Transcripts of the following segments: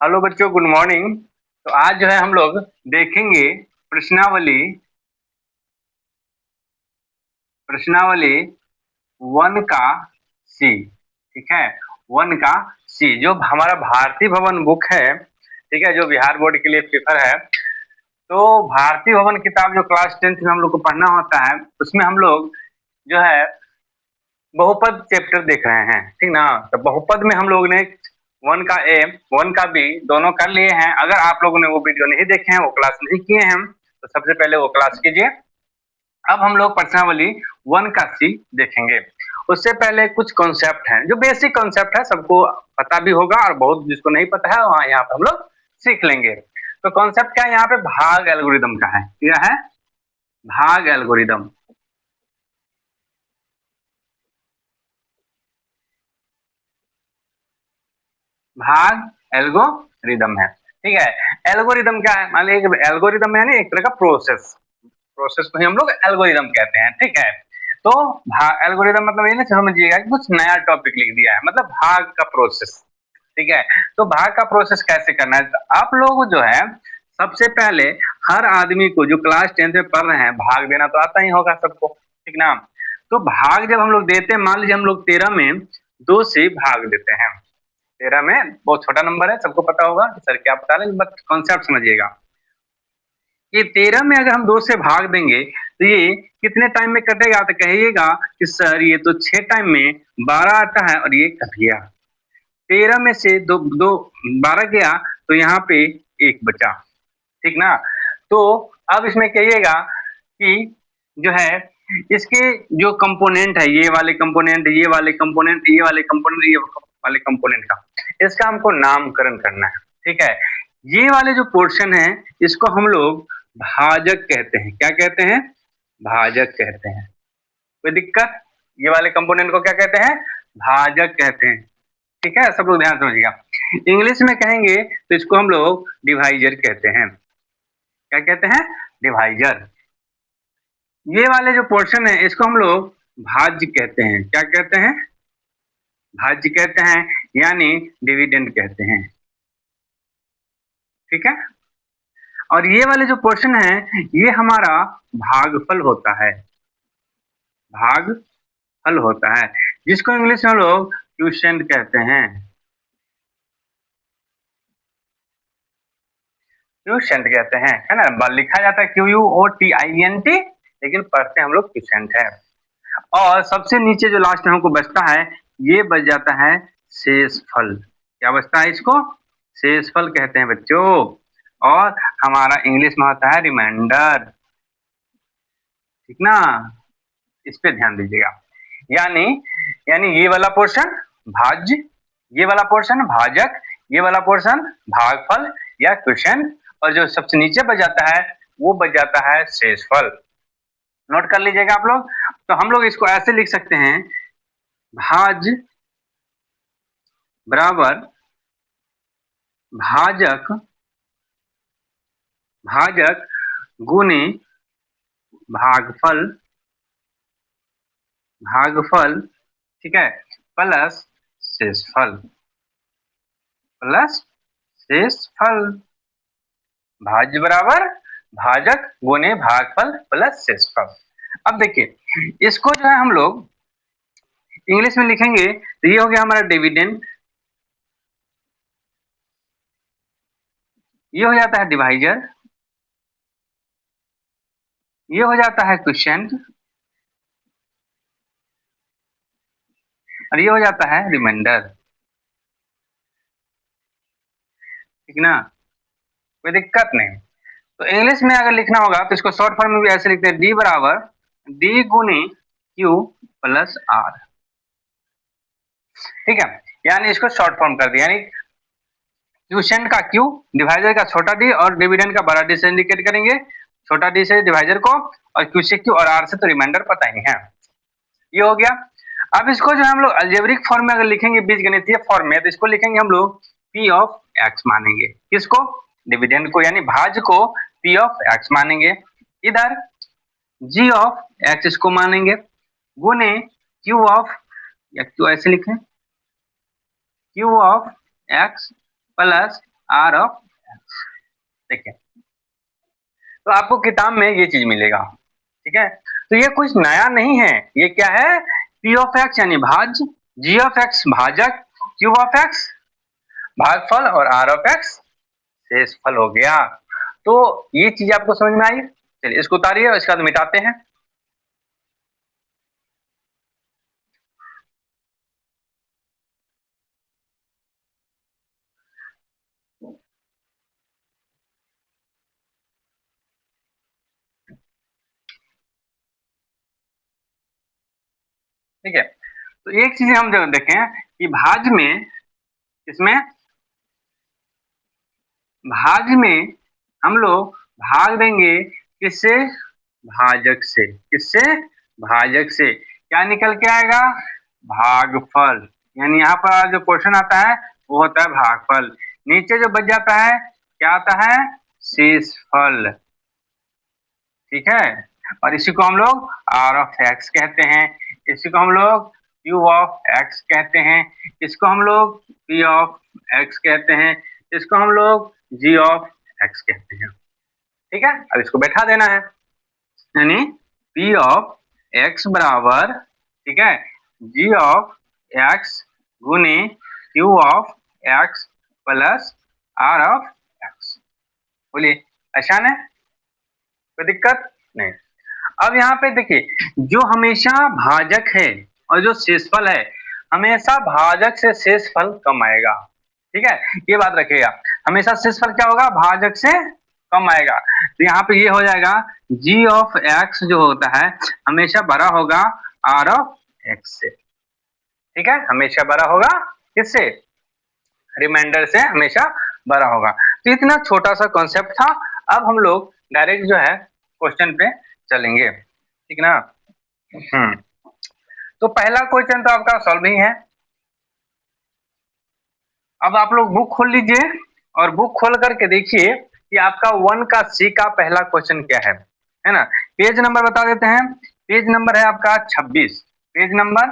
Hello बच्चों, good morning. तो आज जो है हम लोग देखेंगे प्रश्नावली प्रश्नावली वन का सी। ठीक है, वन का सी जो हमारा भारतीय भवन बुक है, ठीक है, जो बिहार बोर्ड के लिए प्रेफर है। तो भारतीय भवन किताब जो क्लास 10th में हम लोग को पढ़ना होता है, उसमें हम लोग जो है बहुपद चैप्टर देख रहे हैं, ठीक ना। तो बहुपद में हम लोग ने वन का ए वन का बी दोनों कर लिए हैं। अगर आप लोगों ने वो वीडियो नहीं देखे हैं, वो क्लास नहीं किए हैं, तो सबसे पहले वो क्लास कीजिए। अब हम लोग प्रश्नावली वन का सी देखेंगे। उससे पहले कुछ कॉन्सेप्ट हैं जो बेसिक कॉन्सेप्ट है, सबको पता भी होगा, और बहुत जिसको नहीं पता है वहां यहाँ पे हम लोग सीख लेंगे। तो कॉन्सेप्ट क्या है यहाँ पे? भाग एल्गोरिदम का है। क्या है? भाग एल्गोरिदम। भाग एल्गोरिदम है, ठीक है। एल्गोरिदम क्या है? मान लीजिए एल्गोरिदम है ना, एक तरह का प्रोसेस। प्रोसेस को ही हम लोग एल्गोरिदम कहते हैं, ठीक है। तो एल्गोरिदम मतलब ये ना समझिएगा कि कुछ नया टॉपिक लिख दिया है, मतलब भाग का प्रोसेस, ठीक है। तो भाग का प्रोसेस कैसे करना है? तो आप लोग जो है सबसे पहले, हर आदमी को जो क्लास 10th में पढ़ रहे हैं, भाग देना तो आता ही होगा सबको, ठीक ना। तो भाग जब हम लोग देते हैं, मान लीजिए हम लोग 13 में 2 से भाग देते हैं। 13 में बहुत छोटा नंबर है, सबको पता होगा सर क्या बता रहे हैं, बट कॉन्सेप्ट समझिएगा। ये 13 में अगर हम 2 से भाग देंगे तो ये कितने टाइम में कटेगा? तो कहिएगा कि सर ये तो 6 टाइम में 12 आता है और ये कट गया। 13 में से दो दो 12 गया तो यहाँ पे एक बचा, ठीक ना। तो अब इसमें कहिएगा कि जो है इसके जो कंपोनेंट है, ये वाले कंपोनेंट, ये वाले कंपोनेंट, ये वाले कंपोनेंट, ये वाले कंपोनेंट का, इसका हमको नामकरण करना है, ठीक है। ये वाले जो पोर्शन है, इसको हम लोग भाजक कहते हैं। क्या कहते हैं? भाजक कहते हैं। कोई दिक्कत? ये वाले कंपोनेंट को क्या कहते हैं? भाजक कहते हैं, ठीक है। सब लोग ध्यान समझिएगा। इंग्लिश में कहेंगे तो इसको हम लोग डिवाइजर कहते हैं। क्या कहते हैं? डिवाइजर। ये वाले जो पोर्शन है, इसको हम लोग भाज्य कहते हैं। क्या कहते हैं? भाज्य कहते हैं, यानी डिविडेंड कहते हैं, ठीक है। और ये वाले जो पोर्शन है, ये हमारा भागफल होता है। भागफल होता है, जिसको इंग्लिश में लोग क्वोशिएंट कहते हैं। क्वोशिएंट कहते हैं, है ना। लिखा जाता है QUOTIENT, लेकिन पढ़ते हम लोग क्वोशिएंट है। और सबसे नीचे जो लास्ट में हमको बचता है, ये बच जाता है शेषफल। क्या बचता है? इसको शेषफल कहते हैं बच्चों। और हमारा इंग्लिश में होता है रिमाइंडर, ठीक ना। इस पे ध्यान दीजिएगा। यानी यानी ये वाला पोर्शन भाज्य, ये वाला पोर्शन भाजक, ये वाला पोर्शन भागफल या क्वोशिएंट, और जो सबसे नीचे बच जाता है वो बच जाता है शेषफल। नोट कर लीजिएगा आप लोग। तो हम लोग इसको ऐसे लिख सकते हैं, भाज्य बराबर भाजक, भाजक गुने भागफल, भागफल, ठीक है, प्लस शेषफल, प्लस शेषफल। भाज्य बराबर भाजक गुने भागफल प्लस शेषफल। अब देखिए, इसको जो है हम लोग इंग्लिश में लिखेंगे तो ये हो गया हमारा डिविडेंड, ये हो जाता है डिवाइजर, ये हो जाता है क्वोशिएंट, और ये हो जाता है रिमाइंडर, ठीक ना। कोई दिक्कत नहीं। तो इंग्लिश में अगर लिखना होगा तो इसको शॉर्ट फॉर्म में भी ऐसे लिखते हैं, डी बराबर डी गुने क्यू प्लस आर, ठीक है। यानी इसको शॉर्ट फॉर्म कर दिया, यानी क्वोशिएंट का क्यू, डिवाइजर का छोटा डी, और डिविडेंड का बड़ा डी से इंडिकेट करेंगे। छोटा डी से डिवाइजर को, और क्यू से क्यू, और आर से तो रिमाइंडर पता ही है। ये हो गया। अब इसको जो हम लोग अलजेब्रिक फॉर्म में अगर लिखेंगे, बीजगणितीय फॉर्म में, तो इसको लिखेंगे हम लोग पी ऑफ एक्स मानेंगे। किसको? डिविडेंड को, यानी भाज्य को पी ऑफ एक्स मानेंगे। इधर जी ऑफ एक्स इसको मानेंगे, गुने क्यू ऑफ, या क्यू ऐसे लिखें, q of x plus r of x. देखिए, तो आपको किताब में ये चीज मिलेगा, ठीक है। तो ये कुछ नया नहीं है, ये क्या है, पी ऑफ एक्स यानी भाज्य, जी ऑफ एक्स भाजक, क्यू ऑफ एक्स भागफल और आर ऑफ एक्स शेषफल हो गया। तो ये चीज आपको समझ में आई। चलिए इसको उतारिए और इसके बाद मिटाते हैं। ठीक है, तो एक चीज हम जब देखें कि भाज्य में, इसमें भाज्य में हम लोग भाग देंगे किससे, भाजक से। किससे, भाजक से। क्या निकल के आएगा, भागफल। यानी यहाँ पर जो क्वेश्चन आता है वो होता है भागफल। नीचे जो बच जाता है क्या आता है, शेषफल। ठीक है, और इसी को हम लोग आर ऑफ एक्स कहते हैं, इसी को हम लोग क्यू ऑफ एक्स कहते हैं, इसको हम लोग पी ऑफ एक्स कहते हैं, इसको हम लोग जी ऑफ एक्स कहते हैं। ठीक है, अब इसको बैठा देना है, यानी पी ऑफ एक्स बराबर, ठीक है, जी ऑफ एक्स गुने q of x plus r of x. बोलिए, आसान है, कोई दिक्कत नहीं। अब यहाँ पे देखिए, जो हमेशा भाजक है और जो शेषफल है, हमेशा भाजक से शेषफल कम आएगा। ठीक है, ये बात रखिएगा, हमेशा शेषफल क्या होगा, भाजक से कम आएगा। तो यहाँ पे ये हो जाएगा जी ऑफ एक्स जो होता है हमेशा बड़ा होगा आर ऑफ एक्स से। ठीक है, हमेशा बड़ा होगा किससे, रिमाइंडर से हमेशा बड़ा होगा। तो इतना छोटा सा कॉन्सेप्ट था। अब हम लोग डायरेक्ट जो है क्वेश्चन पे चलेंगे, ठीक ना। तो पहला क्वेश्चन तो आपका सॉल्व ही है। अब आप लोग बुक खोल लीजिए और बुक खोल करके देखिए कि आपका 1 का सी का पहला क्वेश्चन क्या है ना। पेज नंबर बता देते हैं, पेज नंबर है आपका 26, पेज नंबर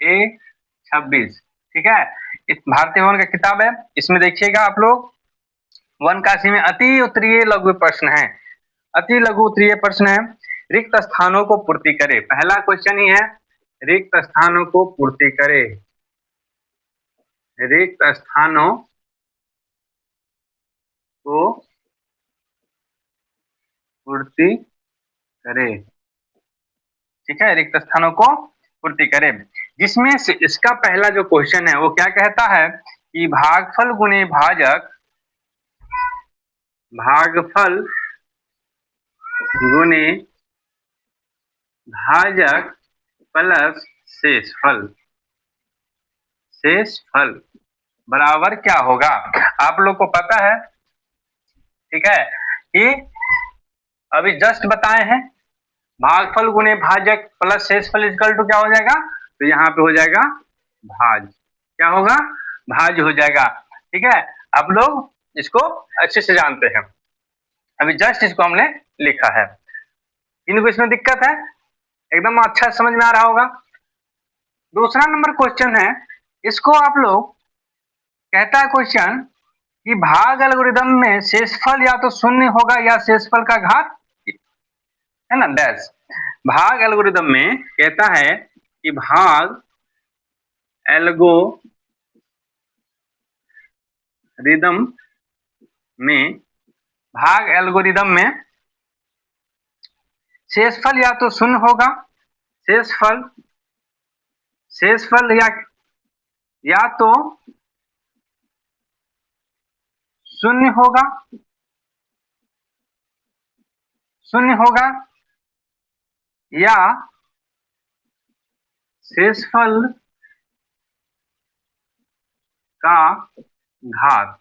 ए 26। ठीक है, भारतीय भवन का किताब है, इसमें देखिएगा आप लोग 1 का सी में अति उत्तरीय लघु प्रश्न है, अति लघु उत्तरीय प्रश्न है। रिक्त स्थानों को पूर्ति करे, पहला क्वेश्चन ही है, रिक्त स्थानों को पूर्ति करे, रिक्त स्थानों को पूर्ति करे। ठीक है, रिक्त स्थानों को पूर्ति करे, जिसमें से इसका पहला जो क्वेश्चन है वो क्या कहता है कि भागफल गुणे भाजक, भागफल गुणे भाजक प्लस शेषफल, शेषफल बराबर क्या होगा। आप लोग को पता है, ठीक है, कि अभी जस्ट बताए हैं भागफल गुणे भाजक प्लस शेषफल इक्वल टू क्या हो जाएगा, तो यहाँ पे हो जाएगा भाज, क्या होगा, भाज हो जाएगा। ठीक है, आप लोग इसको अच्छे से जानते हैं, अभी जस्ट इसको हमने लिखा है। इनको इसमें दिक्कत है, एकदम अच्छा समझ में आ रहा होगा। दूसरा नंबर क्वेश्चन है, इसको आप लोग कहता है क्वेश्चन कि भाग एल्गोरिदम में शेषफल या तो शून्य होगा या शेषफल का घात, है ना, डैश। भाग एल्गोरिदम में कहता है कि भाग एल्गोरिदम में, भाग एल्गोरिदम में शेषफल या तो शून्य होगा, शेषफल, शेषफल या तो शून्य होगा, शून्य होगा या शेषफल का घात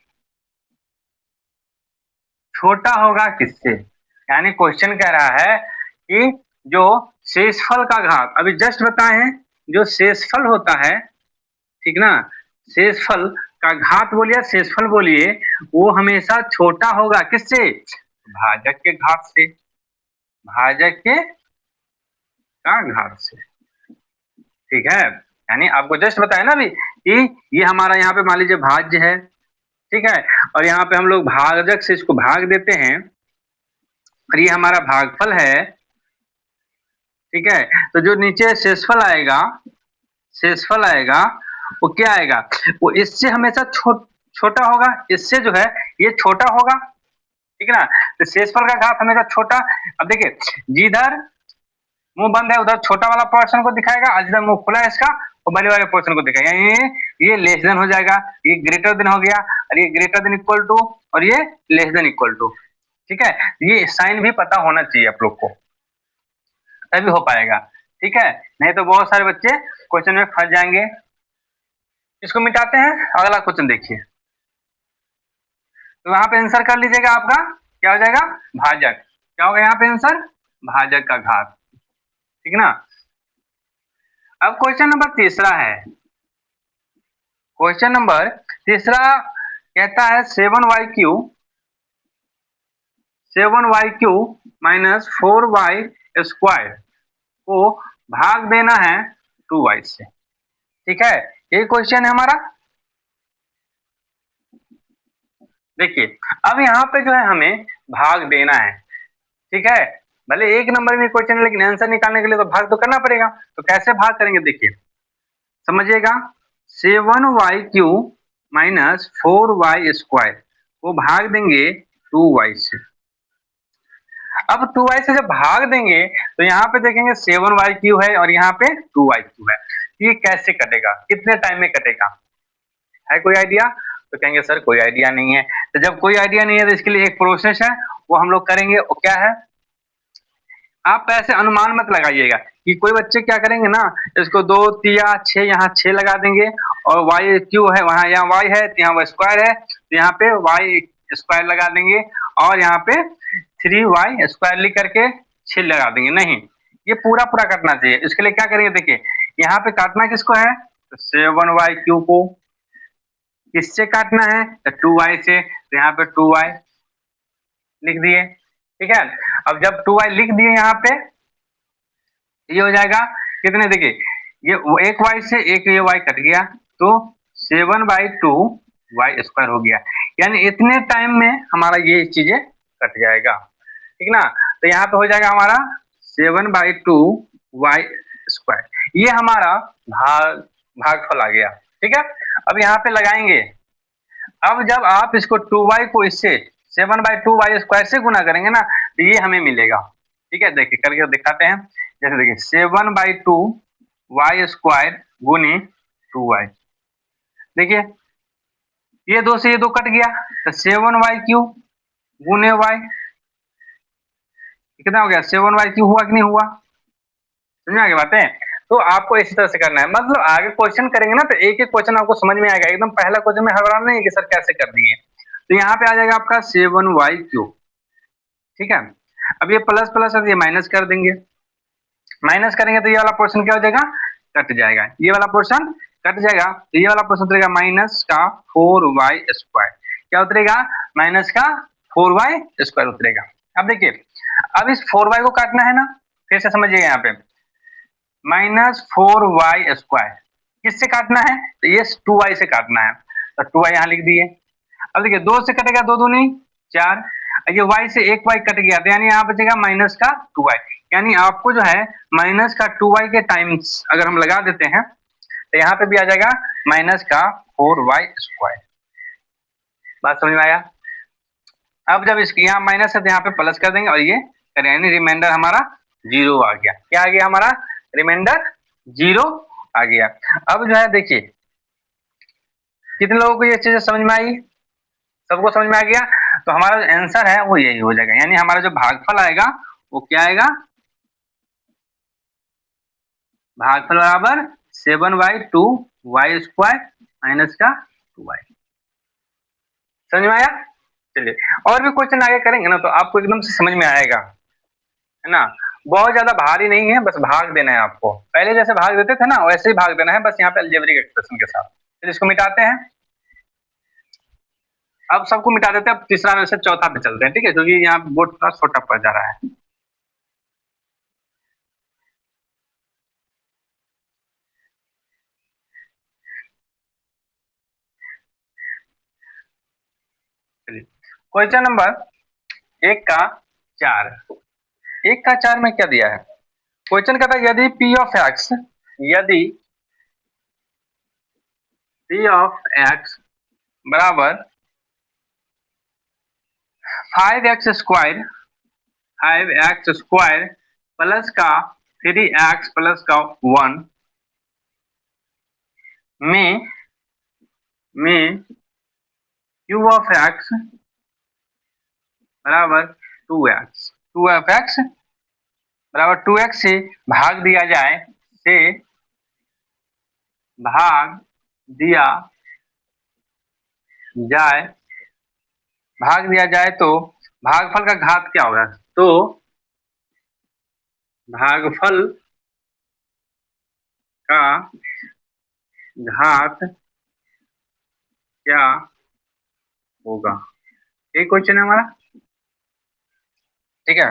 छोटा होगा किससे। यानी क्वेश्चन कह रहा है कि जो शेषफल का घात, अभी जस्ट बताए हैं, जो शेषफल होता है, ठीक ना, शेषफल का घात बोलिए, शेषफल बोलिए, वो हमेशा छोटा होगा किससे, भाजक के घात से, भाजक के का घात से। ठीक है, यानी आपको जस्ट बताया ना अभी कि ये हमारा यहाँ पे मान लीजिए भाज्य है, ठीक है, और यहाँ पे हम लोग भाजक से इसको भाग देते हैं और ये हमारा भागफल है, ठीक है। तो जो नीचे शेषफल आएगा वो क्या आएगा, वो इससे हमेशा छोटा होगा, इससे जो है ये छोटा होगा, ठीक है ना। तो शेषफल का घात हमेशा छोटा। अब देखिए जिधर मुंह बंद है उधर छोटा वाला पोर्शन को दिखाएगा और जिधर मुंह खुला है इसका वो बड़े वाले पोर्शन को दिखाएगा, यानी ये लेस देन हो जाएगा, ये ग्रेटर देन हो गया और ये ग्रेटर देन इक्वल टू और ये लेस देन इक्वल टू, ठीक है। ये साइन भी पता होना चाहिए आप लोग को, तभी हो पाएगा, ठीक है। नहीं तो बहुत सारे बच्चे क्वेश्चन में फंस जाएंगे। इसको मिटाते हैं, अगला क्वेश्चन देखिए। तो यहाँ पे आंसर कर लीजिएगा, आपका क्या हो जाएगा, भाजक। क्या होगा यहाँ पे आंसर, भाजक का घात, ठीक ना। अब क्वेश्चन नंबर तीसरा है, क्वेश्चन नंबर तीसरा कहता है 7y माइनस 4y स्क्वायर को भाग देना है 2y से, ठीक है। ये क्वेश्चन है हमारा। देखिए अब यहाँ पे जो है हमें भाग देना है, ठीक है। भले एक नंबर में क्वेश्चन है लेकिन आंसर निकालने के लिए तो भाग तो करना पड़ेगा। तो कैसे भाग करेंगे देखिए, समझिएगा। 7y³ माइनस 4y स्क्वायर को भाग देंगे 2y से। अब 2y से जब भाग देंगे तो यहाँ पे देखेंगे 7y³ है और यहाँ पे 2y³ है। ये कैसे कटेगा, कितने टाइम में कटेगा, है कोई आइडिया? तो कहेंगे सर कोई आइडिया नहीं है। तो जब कोई आइडिया नहीं है तो इसके लिए एक प्रोसेस है, वो हम लोग करेंगे। वो क्या है, आप ऐसे अनुमान मत लगाइएगा कि कोई बच्चे क्या करेंगे ना, इसको 2 तिया 6 यहाँ 6 लगा देंगे और y³ है वहां, यहाँ y है तो यहाँ स्क्वायर है तो यहाँ पे y स्क्वायर लगा देंगे और यहाँ पे 3y स्क्वायर लिख करके 6 लगा देंगे। नहीं, ये पूरा पूरा काटना चाहिए। इसके लिए क्या करेंगे, देखिए यहाँ पे काटना किसको है, तो 7y³ को। किससे काटना है, तो 2y से, तो यहाँ पे 2y लिख दिए, ठीक है। अब जब 2y लिख दिए यहाँ पे, ये हो जाएगा कितने, देखिए ये एक y से एक ये y कट गया तो 7/2 y स्क्वायर हो गया। यानी इतने टाइम में हमारा ये चीजें कट जाएगा, ठीक ना। तो यहाँ पे हो जाएगा हमारा 7/2 y स्क्वायर, ये हमारा भागफल आ गया, ठीक है। अब यहाँ पे लगाएंगे। अब जब आप इसको 2y को इससे 7/2 y स्क्वायर से गुना करेंगे ना तो ये हमें मिलेगा, ठीक है। देखिए करके दिखाते हैं। जैसे देखिए 7/2 y स्क्वायर गुने 2y, देखिए ये 2 से ये 2 कट गया तो 7y³ गुने y कितना हो गया, 7y³ हुआ कि नहीं हुआ, समझ आगे बातें। तो आपको इसी तरह से करना है, मतलब आगे क्वेश्चन करेंगे ना तो एक एक क्वेश्चन आपको समझ में आएगा। एकदम पहला क्वेश्चन में हड़बड़ाना नहीं है कि सर कैसे कर दिए। तो यहाँ पे आ जाएगा आपका 7y³, ठीक है। अब ये प्लस प्लस है, ये माइनस कर देंगे। माइनस करेंगे तो ये वाला पोर्शन क्या हो जाएगा, कट जाएगा, ये वाला पोर्शन कट जाएगा। तो ये वाला पोर्शन उतरेगा माइनस का 4y स्क्वायर, क्या उतरेगा, माइनस का 4y स्क्वायर उतरेगा। अब देखिए अब इस 4y को काटना है ना, फिर से समझिएगा यहाँ पे माइनस 4y स्क्वायर किससे काटना है, तो ये 2y से काटना है। तो 2y यहाँ लिख दिए। अब देखिए 2 से कटेगा 2 दूनी 4, ये y से एक y कट गया तो यानी यहाँ बचेगा माइनस का 2y। यानी आपको जो है माइनस का 2y के टाइम्स अगर हम लगा देते हैं तो यहाँ पे भी आ जाएगा माइनस का 4y स्क्वायर। बात समझ में आया? अब जब इसकी यहाँ माइनस है तो यहाँ पे प्लस कर देंगे और ये करें, यानी रिमाइंडर हमारा 0 आ गया। क्या आ गया हमारा, रिमाइंडर 0 आ गया। अब जो है देखिए कितने लोगों को ये चीजें समझ में आई, सबको समझ में आ गया। तो हमारा जो आंसर है वो यही हो जाएगा, यानी हमारा जो भागफल आएगा वो क्या आएगा, भागफल बराबर 7/2 y स्क्वायर माइनस का 2y। समझ में आया? चलिए और भी क्वेश्चन आगे करेंगे ना तो आपको एकदम से समझ में आएगा, है ना। बहुत ज्यादा भारी नहीं है, बस भाग देना है आपको। पहले जैसे भाग देते थे ना वैसे ही भाग देना है, बस यहाँ पे अलजेब्रिक एक्सप्रेशन के साथ। फिर इसको मिटाते हैं। अब सबको मिटा देते हैं, अब तीसरा में से चौथा पे चलते हैं, ठीक है, क्योंकि यहाँ बोर्ड थोड़ा छोटा पड़ जा रहा है। चलिए क्वेश्चन नंबर 1 का 4। 1 का 4 में क्या दिया है? क्वेश्चन कहता है यदि p ऑफ x, यदि p ऑफ x बराबर 5x स्क्वायर प्लस का 3x प्लस का 1 में q ऑफ x बराबर 2x, 2f(x) बराबर 2x से भाग दिया जाए तो भागफल का घात क्या होगा? तो भागफल का घात क्या होगा? ये क्वेश्चन है हमारा, ठीक है।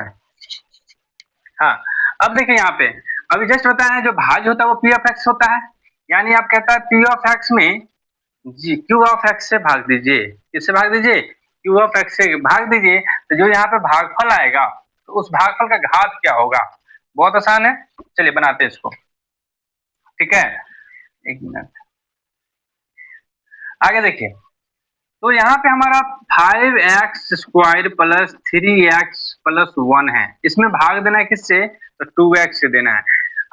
हाँ, अब देखिए यहाँ पे अभी जस्ट बताया है जो भाज्य होता है वो p ऑफ x होता है, यानी आप कहता है p ऑफ x में जी q ऑफ x से भाग दीजिए। किससे भाग दीजिए? q ऑफ x से भाग दीजिए, तो जो यहाँ पे भागफल आएगा तो उस भागफल का घात क्या होगा? बहुत आसान है, चलिए बनाते हैं इसको, ठीक है। एक मिनट, आगे देखिए, तो यहाँ पे हमारा 5x square plus 3x plus 1 है, इसमें भाग देना है किससे? तो 2x से देना है।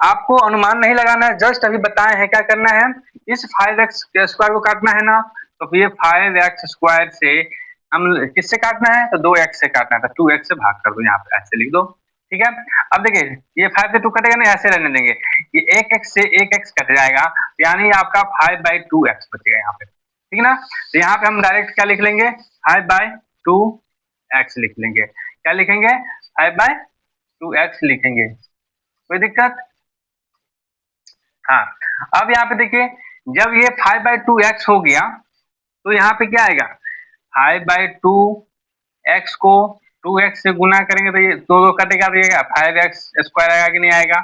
आपको अनुमान नहीं लगाना है, जस्ट अभी बताए हैं क्या करना है, इस 5x स्क्वायर को काटना है ना, तो ये 5x स्क्वायर से हम किससे काटना है? तो 2x से काटना है, तो 2x से भाग कर दो, यहाँ पे ऐसे लिख दो, ठीक है। अब देखिए ये 5 से 2 कटेगा ना, ऐसे रहने देंगे, ये 1x से 1x कट जाएगा, यानी आपका 5/2x बचेगा यहाँ पे, ठीक ना। तो यहाँ पे हम डायरेक्ट क्या लिख लेंगे? 5/2x लिख लेंगे। क्या लिखेंगे? 5/2x लिखेंगे, कोई दिक्कत? हाँ, अब यहाँ पे देखिए जब ये 5/2x हो गया तो यहाँ पे क्या आएगा? 5/2x को 2x से गुना करेंगे तो ये दो कटेगा, तो ये 5x स्क्वायर आएगा कि नहीं आएगा?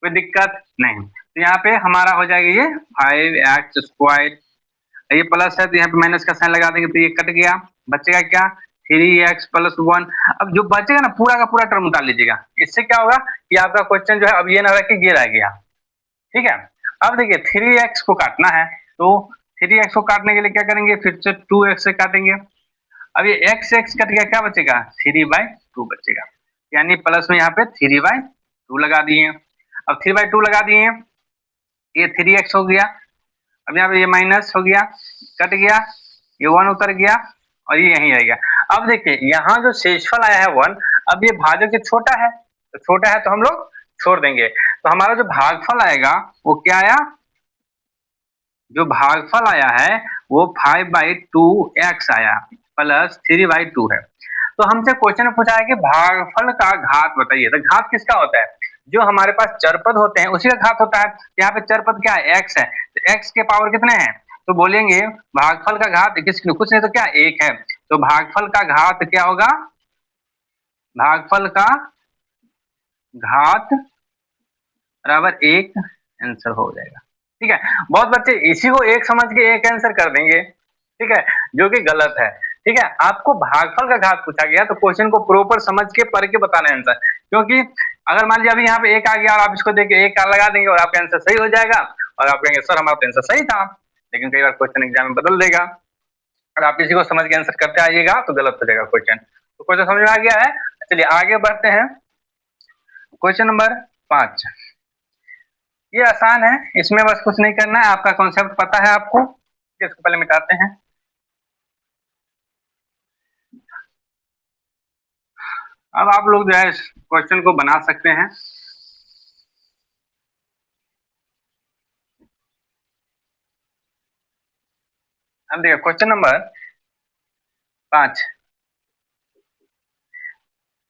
कोई दिक्कत नहीं। तो यहाँ पे हमारा हो जाएगा ये 5x स्क्वायर, ये प्लस है तो यहाँ पे माइनस का साइन लगा देंगे, तो ये कट गया, बचेगा क्या? 3x plus 1। अब जो बचेगा ना पूरा का पूरा टर्म उतार लीजिएगा, इससे क्या होगा कि आपका क्वेश्चन जो है अब ये ना रह के ये रह गया, ठीक है। अब देखिए 3x को काटना है, तो 3x को काटने के लिए क्या करेंगे? फिर से 2x से काटेंगे। अब ये x कट गया, क्या बचेगा? 3/2 बचेगा, यानी प्लस में यहाँ पे 3/2 लगा दिए। अब 3/2 लगा दिए, ये 3x हो गया, अब यहाँ पे ये माइनस हो गया, कट गया, ये 1 उतर गया और ये यहीं रह गया। अब देखिए यहाँ जो शेषफल आया है 1, अब ये भाजक से छोटा है, तो छोटा है तो हम लोग छोड़ देंगे, तो हमारा जो भागफल आएगा वो क्या आया? जो भागफल आया है वो 5/2x आया प्लस 3/2 है। तो हमसे क्वेश्चन पूछा है कि भागफल का घात बताइए, तो घात किसका होता है? जो हमारे पास चरपद होते हैं उसी का घात होता है। यहाँ पे चरपद क्या है? x है, तो x के पावर कितने हैं? तो बोलेंगे भागफल का घात किसके, कुछ नहीं तो क्या 1 है, तो भागफल का घात क्या होगा? भागफल का घात बराबर 1 आंसर हो जाएगा, ठीक है। बहुत बच्चे इसी को 1 समझ के 1 आंसर कर देंगे, ठीक है, जो कि गलत है, ठीक है। आपको भागफल का घात पूछा गया तो क्वेश्चन को प्रॉपर समझ के पढ़ के बताना है आंसर, क्योंकि अगर मान लीजिए अभी यहाँ पे 1 आ गया और आप इसको देख के 1 लगा देंगे और आपका आंसर सही हो जाएगा और आप कहेंगे सर हमारा आंसर सही था, लेकिन कई बार क्वेश्चन एग्जाम में बदल देगा, और आप इसी को समझ के आंसर करते आइएगा तो गलत हो जाएगा क्वेश्चन। तो क्वेश्चन समझ में आ गया है? चलिए आगे बढ़ते हैं, क्वेश्चन नंबर 5। ये आसान है, इसमें बस कुछ नहीं करना है, आपका कॉन्सेप्ट पता है आपको, इसको पहले मिटाते हैं। अब आप लोग जो है क्वेश्चन को बना सकते हैं। अब देखिए क्वेश्चन नंबर 5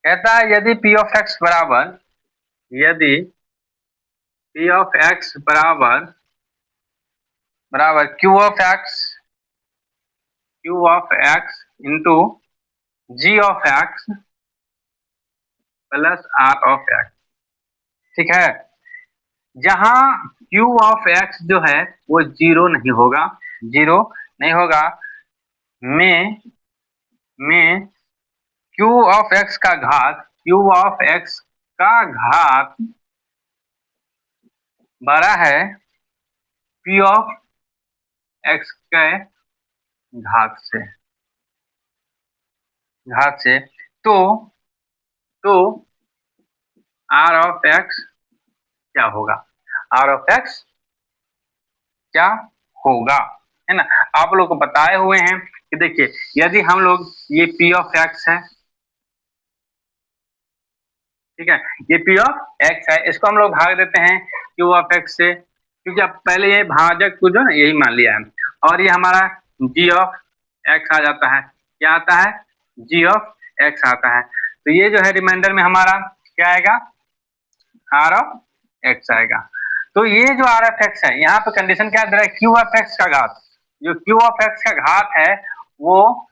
कहता है यदि p ऑफ x बराबर, यदि p ऑफ x बराबर q of x into g of x plus r of x, ठीक है। जहां q ऑफ x जो है वो जीरो नहीं होगा, में में q ऑफ x का घात बड़ा है p ऑफ x के घात से तो r ऑफ x क्या होगा, r ऑफ x क्या होगा, है ना। आप लोग को बताए हुए हैं कि देखिए यदि हम लोग ये p ऑफ x है, ठीक है, ये p ऑफ x है, इसको हम लोग भाग देते हैं q ऑफ x से, क्योंकि अब पहले ये भाजक को जो है यही मान लिया है, और ये हमारा g ऑफ x आ जाता है, क्या आता है, g ऑफ x आता है। तो ये जो है रिमाइंडर में हमारा क्या आएगा, r ऑफ x आएगा। तो ये जो r ऑफ x है, यहाँ पे कंडीशन क्या दे रहा है, q ऑफ x का घात, जो q ऑफ x का घात है वो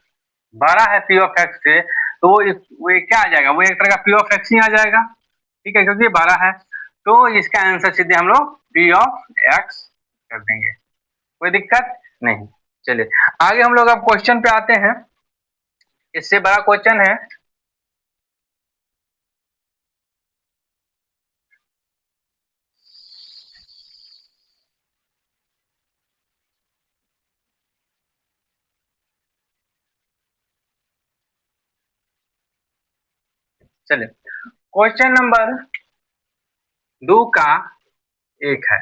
बड़ा है p ऑफ x से, तो वो क्या आ जाएगा, वो एक तरह का p ऑफ x ही आ जाएगा, ठीक है, क्योंकि ये बड़ा है। तो इसका आंसर सीधे हम लोग p ऑफ x कर देंगे, कोई दिक्कत नहीं। चलिए आगे हम लोग अब क्वेश्चन पे आते हैं, इससे बड़ा क्वेश्चन है, चलिए क्वेश्चन नंबर 2 का 1 है,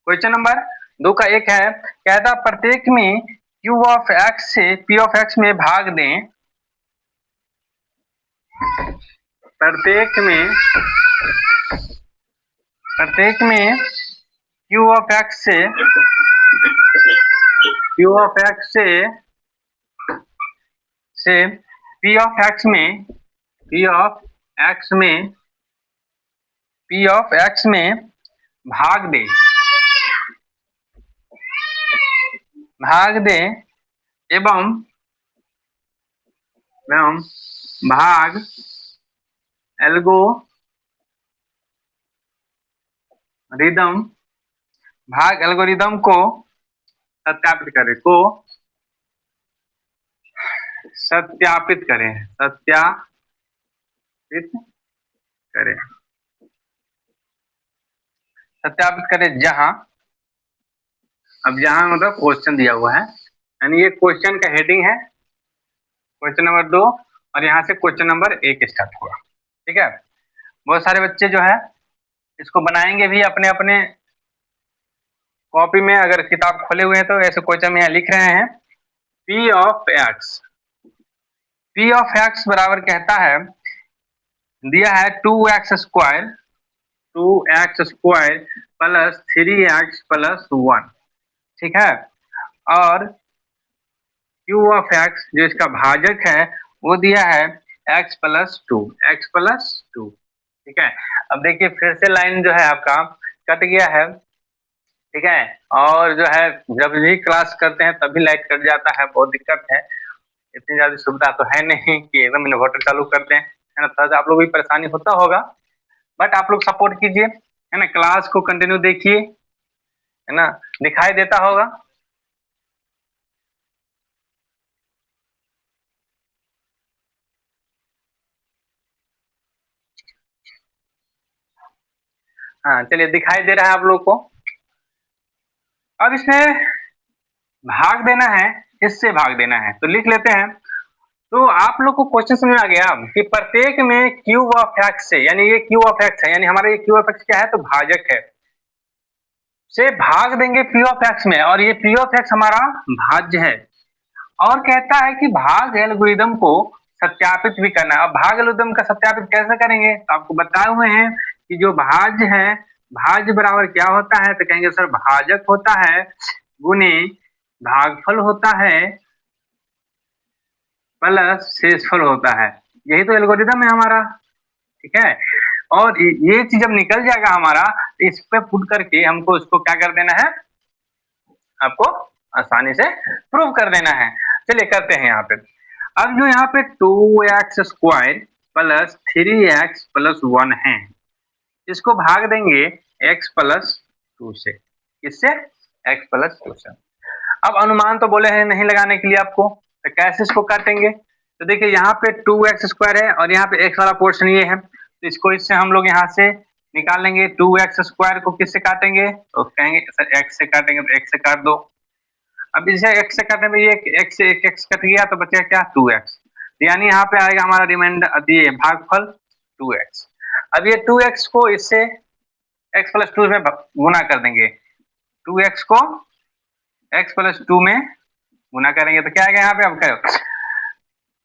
क्वेश्चन नंबर 2 का 1 है, कहता प्रत्येक में q ऑफ x से p ऑफ x में भाग दें, प्रत्येक में q ऑफ x से p ऑफ x में भाग दे एवं भाग एल्गोरिदम को सत्यापित करें जहां, अब जहां मतलब क्वेश्चन दिया हुआ है, यानी ये क्वेश्चन का हेडिंग है क्वेश्चन नंबर 2, और यहाँ से क्वेश्चन नंबर 1 स्टार्ट होगा, ठीक है। बहुत सारे बच्चे जो है इसको बनाएंगे भी अपने अपने कॉपी में, अगर किताब खोले हुए हैं तो ऐसे क्वेश्चन में यहाँ लिख रहे हैं, p ऑफ x बराबर कहता है, दिया है 2x square plus 3x plus 1, ठीक है, और q ऑफ x जो इसका भाजक है वो दिया है x प्लस 2, ठीक है। अब देखिए फिर से लाइन जो है आपका कट गया है, ठीक है, और जो है जब भी क्लास करते हैं तभी लाइट कट जाता है, बहुत दिक्कत है, इतनी ज्यादा सुविधा तो है नहीं कि एकदम इन्वर्टर चालू कर दें, है ना, थोड़ा सा आप लोग भी परेशानी होता होगा, बट आप लोग सपोर्ट कीजिए, है ना, क्लास को कंटिन्यू देखिए, है ना, दिखाई देता होगा। हाँ चलिए दिखाई दे रहा है आप लोग को। अब इसमें भाग देना है, इससे भाग देना है, तो लिख लेते हैं। तो आप लोग को क्वेश्चन समझ में आ गया कि प्रत्येक में q ऑफ x से, यानी ये q ऑफ x है, यानी हमारा ये q ऑफ x क्या है, तो भाजक है, से भाग देंगे p ऑफ x में, और ये p ऑफ x हमारा भाज्य है, और कहता है कि भाग एल्गोरिदम को सत्यापित भी करना है। अब भाग एल्गोरिदम का सत्यापित कैसे करेंगे, तो आपको बताए हुए हैं कि जो भाज्य है, भाज्य बराबर क्या होता है, तो कहेंगे सर भाजक होता है गुने भागफल होता है प्लस शेषफल होता है, यही तो एल्गोरिदम है हमारा, ठीक है। और ये चीज जब निकल जाएगा हमारा, तो इस पे पुट करके हमको इसको क्या कर देना है, आपको आसानी से प्रूव कर देना है। चलिए करते हैं यहाँ पे। अब जो यहाँ पे 2x square plus 3x plus 1 है, इसको भाग देंगे x प्लस 2 से, किससे, x प्लस 2 से। अब अनुमान तो बोले हैं नहीं लगाने के लिए आपको, तो कैसे इसको काटेंगे, तो देखिए यहाँ पे 2x² है और यहाँ पे x वाला पोर्शन ये है, तो इसको इससे हम लोग यहाँ से निकाल लेंगे। 2x² को किससे काटेंगे, तो कहेंगे सर x से काटेंगे, तो x से काट दो। अब इसे x से काटने में ये x से एक x कट गया तो बचेगा क्या, 2x। यानी यहाँ पे आएगा हमारा रिमाइंडर ये भागफल 2x। अब ये 2x को इससे x प्लस 2 में गुना कर देंगे, 2x को x प्लस 2 में गुना करेंगे तो क्या आएगा यहाँ पे, अब करो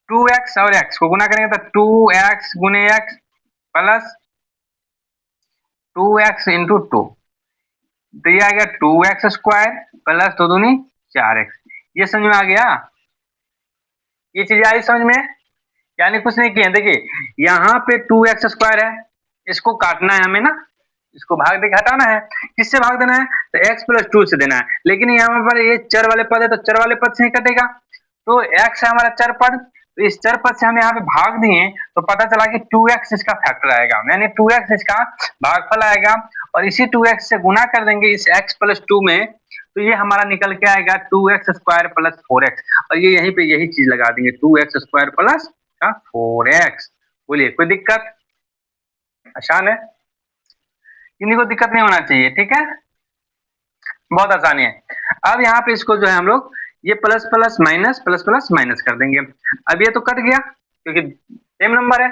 2x और x को गुना करेंगे तो 2x गुने x प्लस 2x इंटू 2, तो ये आ गया 2x² प्लस 2 दूनी 4x। ये समझ में आ गया, ये चीज आई समझ में। यानी कुछ नहीं किया, देखिए यहाँ पे 2x² है, इसको काटना है हमें ना, इसको भाग देके हटाना है। किससे भाग देना है, तो x प्लस 2 से देना है। लेकिन यहाँ पर ये चर वाले पद है तो चर वाले पद से ही कटेगा, तो x है हमारा चर पद, तो इस चर पद से हम यहाँ पे भाग दिए तो पता चला कि 2x इसका फैक्टर आएगा, यानी 2x इसका भागफल आएगा। और इसी 2x से गुना कर देंगे इस x प्लस 2 में, तो ये हमारा निकल के आएगा 2x² प्लस 4x। और ये यहीं पे यही चीज लगा देंगे 2x² प्लस 4x। बोलिए कोई दिक्कत, आसान है, किन्हीं को दिक्कत नहीं होना चाहिए, ठीक है, बहुत आसानी है। अब यहाँ पे इसको जो है हम लोग ये plus plus minus plus plus minus कर देंगे। अब ये तो कट गया क्योंकि सेम नंबर है।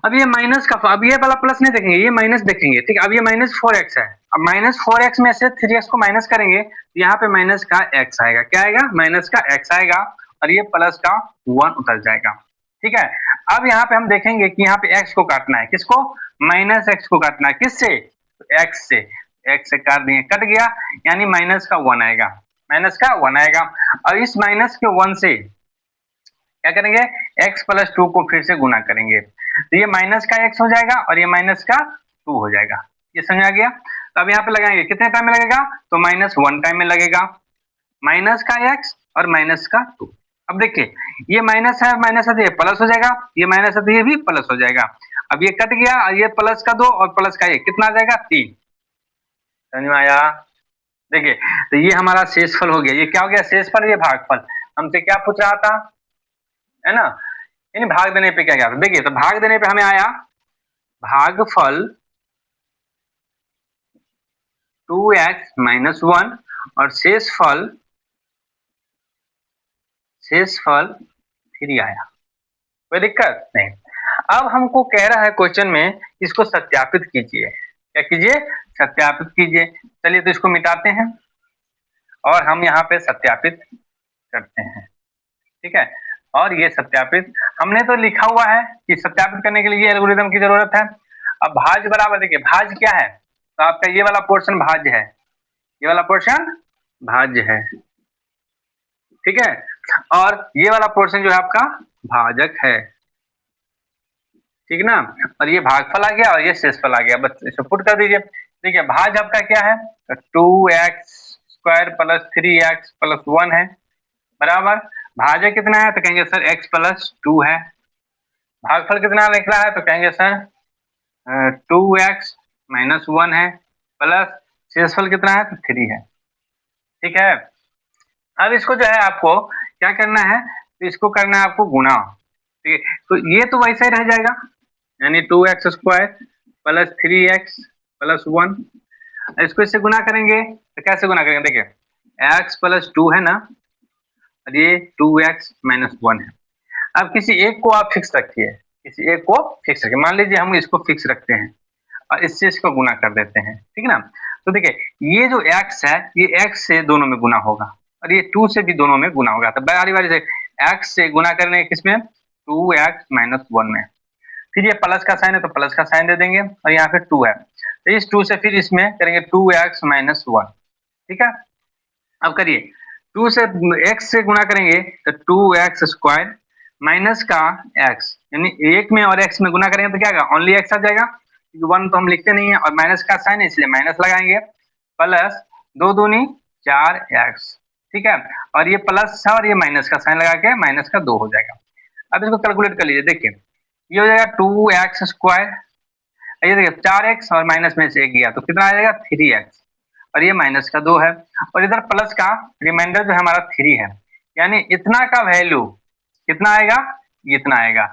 अब ये माइनस का, अब ये वाला प्लस नहीं देखेंगे, ये माइनस देखेंगे, ठीक है। अब ये -4x है, अब -4x में से 3x को माइनस करेंगे तो यहाँ पे माइनस का x आएगा, क्या आएगा, माइनस का x आएगा, और ये प्लस का 1 उतर जाएगा, ठीक है। अब यहाँ पे हम देखेंगे कि यहाँ पे x को काटना है, किसको, -x को काटना है, किससे, x से, x से काट दिए, कट गया, यानी माइनस का 1 आएगा, माइनस का 1 आएगा। और इस माइनस के 1 से क्या करेंगे, x प्लस 2 को फिर से गुना करेंगे, तो ये माइनस का x हो जाएगा और ये माइनस का 2 हो जाएगा। ये समझ आ गया। तो अब यहाँ पे लगाएंगे, कितने टाइम में लगेगा, तो -1 टाइम में लगेगा, माइनस का x और माइनस का 2। अब देखिए ये माइनस है, माइनस है तो ये प्लस हो जाएगा, ये माइनस है तो ये भी प्लस हो जाएगा। अब ये कट गया और ये प्लस का 2 और प्लस का 1 कितना आ जाएगा, 3। समझ में आया। देखिए तो ये हमारा शेषफल हो गया, ये क्या हो गया, शेषफल, ये भागफल। हमसे क्या पूछ रहा था, है ना, इन भाग देने पे क्या क्या, देखिए तो भाग देने पे हमें आया भागफल 2x - 1 और शेषफल 3 आया, कोई दिक्कत नहीं। अब हमको कह रहा है क्वेश्चन में इसको सत्यापित कीजिए, क्या कीजिए, सत्यापित कीजिए। चलिए तो इसको मिटाते हैं और हम यहाँ पे सत्यापित करते हैं, ठीक है। और ये सत्यापित हमने तो लिखा हुआ है कि सत्यापित करने के लिए ये एल्गोरिथम की जरूरत है। अब भाज्य बराबर, देखिए भाज्य क्या है, तो आपका ये वाला पोर्शन भाज्य है, ये वाला पोर्शन भाज्य है, ठीक है, और ये वाला पोर्शन जो है आपका भाजक है, ठीक ना। और ये भागफल आ गया और ये शेषफल आ गया, बस इसे पुट कर दीजिए। देखिए भाज्य आपका क्या है, तो 2x² प्लस 3x प्लस 1 है, बराबर भाजक कितना है, तो कहेंगे सर x प्लस 2 है। भागफल कितना लिख रहा है, तो कहेंगे सर 2x - 1 है, प्लस शेषफल कितना है, तो 3 है, ठीक है। अब इसको जो है आपको क्या करना है, तो इसको करना है आपको गुणा, ठीक है। तो ये तो वैसा ही रह जाएगा, यानी 2x² प्लस 3x प्लस 1, इसको इससे गुना करेंगे तो कैसे गुना करेंगे, देखिए x प्लस 2 है ना, और ये 2x - 1 है। अब किसी एक को आप फिक्स रखिए, किसी एक को फिक्स रखिए, मान लीजिए हम इसको फिक्स रखते हैं और इससे इसको गुना कर देते हैं, ठीक है ना। तो देखिए ये जो x है ये x से दोनों में गुना होगा और ये 2 से भी दोनों में गुना होगा, तो बारी बारी से x से गुना करने किसमें, 2x - 1 में। फिर ये प्लस का साइन है तो प्लस का साइन दे देंगे और यहाँ पे 2 है, तो इस 2 से फिर इसमें करेंगे 2x - 1, ठीक है। अब करिए 2 से x से गुना करेंगे तो 2x² माइनस का x, यानी 1 में और x में गुना करेंगे तो क्या आएगा, ओनली x आ जाएगा, 1 तो हम लिखते नहीं है, और माइनस का साइन है इसलिए माइनस लगाएंगे, प्लस 2 दूनी 4x, ठीक है। और ये प्लस था और ये माइनस का साइन लगा के माइनस का 2 हो जाएगा। अब इसको कैलकुलेट कर लीजिए, देखिए ये हो जाएगा 2x², ये देखिए 4x और माइनस में से 1 गया तो कितना आ जाएगा, 3x, और ये माइनस का 2 है, और इधर प्लस का रिमाइंडर जो है हमारा 3 है, यानी इतना का वैल्यू कितना आएगा, इतना आएगा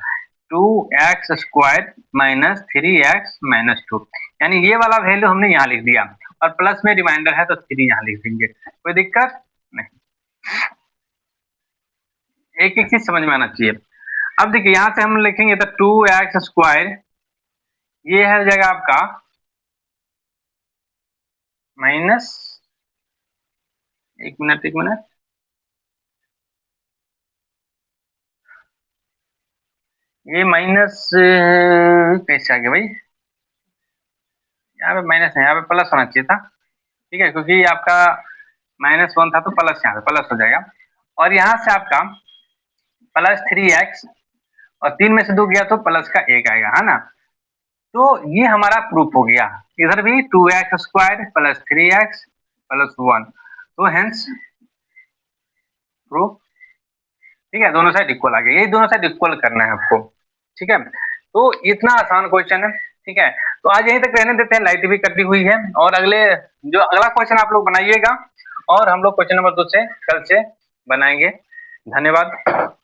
2x² माइनस 3x-2, यानी ये वाला वैल्यू हमने यहाँ लिख दिया और प्लस में रिमाइंडर है तो 3 यहाँ लिख देंगे, कोई दिक्कत नहीं। एक एक चीज समझ में आना चाहिए। अब देखिए यहाँ से हम लिखेंगे तो 2x², ये है जाएगा आपका माइनस, एक मिनट ये माइनस कैसे आ गया भाई, यहाँ पे माइनस है, यहाँ पे प्लस होना चाहिए था, ठीक है, क्योंकि आपका -1 था तो प्लस, यहाँ पे प्लस हो जाएगा। और यहाँ से आपका +3x और 3 में से 2 गया तो प्लस का 1 आएगा, है ना। तो ये हमारा प्रूफ हो गया, इधर भी 2x² + 3x + 1, तो हेंस प्रूफ, ठीक है, दोनों साइड इक्वल आ गया, ये दोनों साइड इक्वल करना है आपको, ठीक है। तो इतना आसान क्वेश्चन है, ठीक है। तो आज यहीं तक रहने देते हैं, लाइट भी कटी हुई है, और अगला क्वेश्चन आप लोग बनाइएगा और हम लोग क्वेश्चन नंबर 2 से कल से बनाएंगे। धन्यवाद।